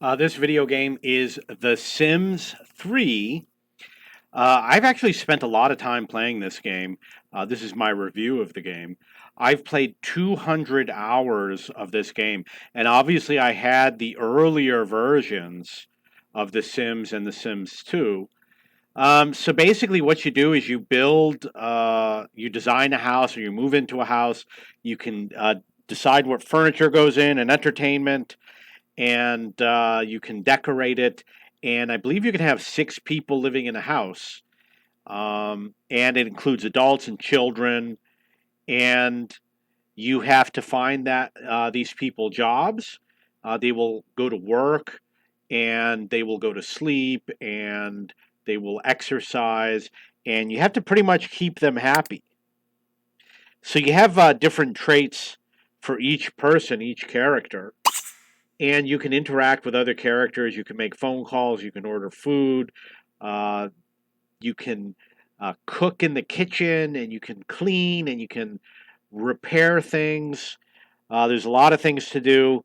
This video game is The Sims 3. I've actually spent a lot of time playing this game. This is my review of the game. I've played 200 hours of this game, and obviously, I had the earlier versions of The Sims and The Sims 2. So basically, what you do is you build, you design a house, or you move into a house. You can decide what furniture goes in and entertainment, and you can decorate it. And I believe you can have six people living in a house, and it includes adults and children. And you have to find that these people jobs. They will go to work, and they will go to sleep, and they will exercise, and you have to pretty much keep them happy. So you have different traits for each person, each character, and you can interact with other characters. You can make phone calls. You can order food. Uh, you can cook in the kitchen, and you can clean, and you can repair things. There's a lot of things to do.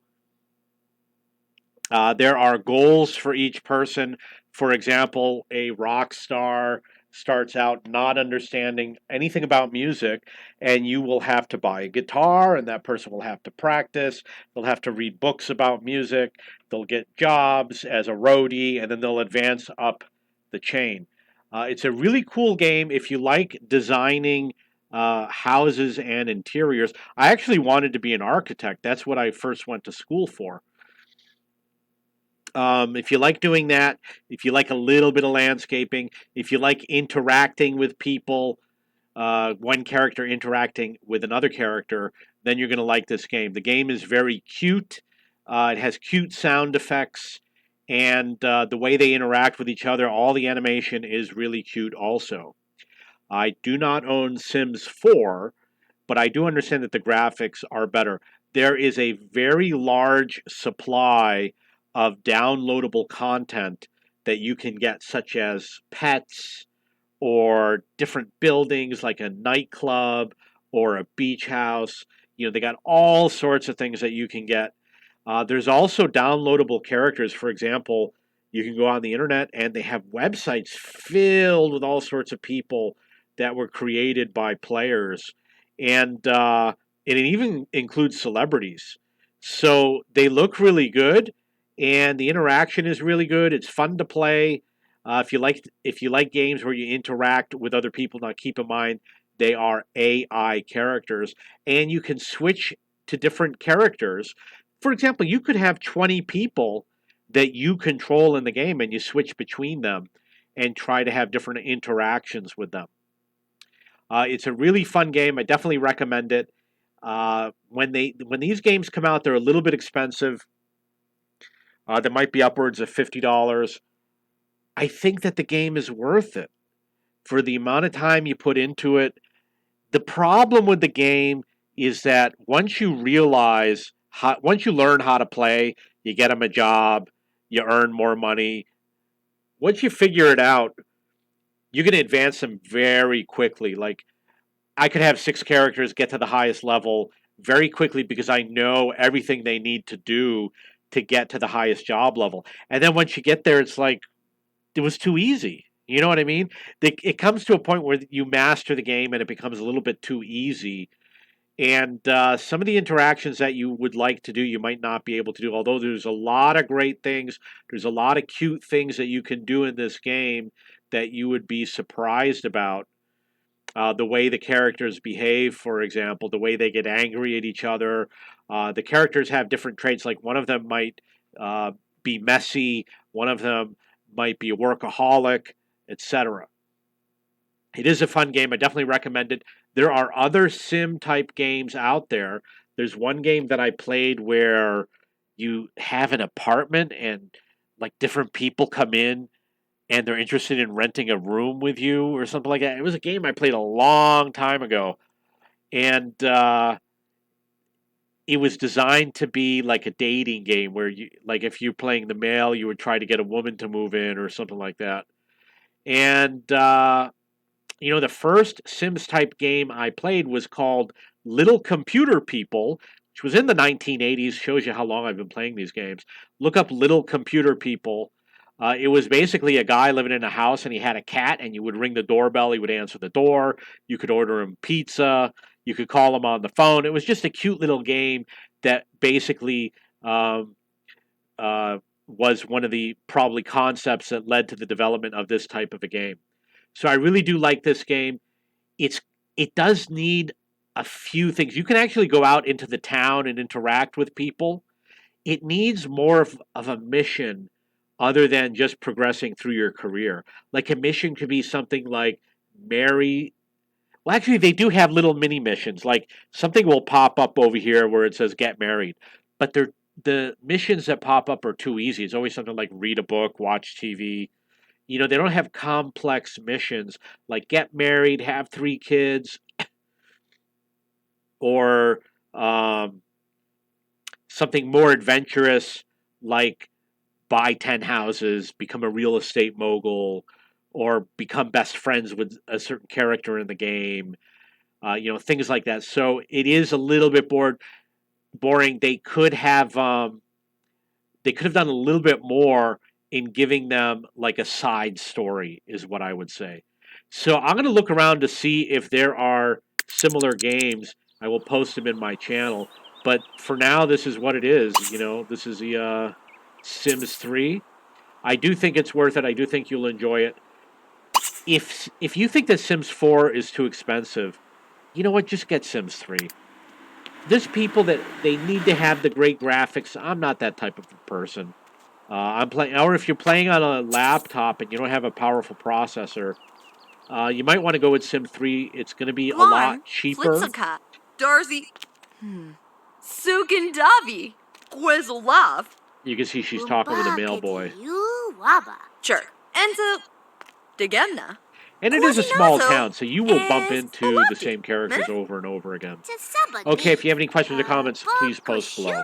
There are goals for each person. For example, a rock star starts out not understanding anything about music, and you will have to buy a guitar, and that person will have to practice. They'll have to read books about music. They'll get jobs as a roadie, and then they'll advance up the chain. It's a really cool game if you like designing houses and interiors. I actually wanted to be an architect. That's what I first went to school for. If you like doing that, if you like a little bit of landscaping, if you like interacting with people, one character interacting with another character, then you're going to like this game. The game is very cute. It has cute sound effects, and the way they interact with each other, all the animation is really cute also. I do not own Sims 4, but I do understand that the graphics are better. There is a very large supply of downloadable content that you can get, such as pets or different buildings like a nightclub or a beach house. They got all sorts of things that you can get. There's also downloadable characters. For example, you can go on the internet and they have websites filled with all sorts of people that were created by players. And it even includes celebrities. So they look really good, and the interaction is really good. It's fun to play. If you like games where you interact with other people, now keep in mind they are AI characters, and you can switch to different characters. For example, you could have 20 people that you control in the game, and you switch between them and try to have different interactions with them. It's a really fun game. I definitely recommend it. When these games come out, they're a little bit expensive. They might be upwards of $50. I think that the game is worth it for the amount of time you put into it. The problem with the game is that once you learn how to play, you get them a job, you earn more money. Once you figure it out, you can advance them very quickly. Like, I could have six characters get to the highest level very quickly because I know everything they need to do to get to the highest job level. And then once you get there, it's like it was too easy. You know what I mean? It comes to a point where you master the game and it becomes a little bit too easy. And some of the interactions that you would like to do, you might not be able to do. Although there's a lot of great things, there's a lot of cute things that you can do in this game that you would be surprised about. The way the characters behave, for example, the way they get angry at each other. The characters have different traits. Like one of them might uh, be messy, one of them might be a workaholic, etc. It is a fun game. I definitely recommend it. There are other sim type games out there. There's one game that I played where you have an apartment and like different people come in and they're interested in renting a room with you or something like that. It was a game I played a long time ago, and it was designed to be like a dating game where you, like, if you're playing the male, you would try to get a woman to move in or something like that. And the first Sims type game I played was called Little Computer People, which was in the 1980s. Shows you how long I've been playing these games. Look up Little Computer People. It was basically a guy living in a house, and he had a cat, and you would ring the doorbell. He would answer the door. You could order him pizza. You could call him on the phone. It was just a cute little game that basically was one of the probably concepts that led to the development of this type of a game. So I really do like this game. It does need a few things. You can actually go out into the town and interact with people. It needs more of a mission other than just progressing through your career. Like a mission could be something like marry. Well, actually, they do have little mini missions. Like something will pop up over here where it says "get married," but the missions that pop up are too easy. It's always something like read a book, watch TV. They don't have complex missions like get married, have 3 kids, or something more adventurous like buy 10 houses, become a real estate mogul, or become best friends with a certain character in the game. Things like that. So it is a little bit boring. They could have done a little bit more in giving them like a side story, is what I would say. So I'm going to look around to see if there are similar games. I will post them in my channel. But for now, this is what it is. This is the Sims 3. I do think it's worth it. I do think you'll enjoy it. If you think that Sims 4 is too expensive, you know what? Just get Sims 3. There's people that they need to have the great graphics. I'm not that type of person. I'm playing, or if you're playing on a laptop and you don't have a powerful processor, you might want to go with Sim 3. It's going to be a lot cheaper. Flitsuka, Darcy, Sugandavi, Quizlav. You can see she's talking with a male boy. Sure. And Degemna. And it is a small town, so you will bump into the same characters over and over again. Okay, if you have any questions or comments, please post below.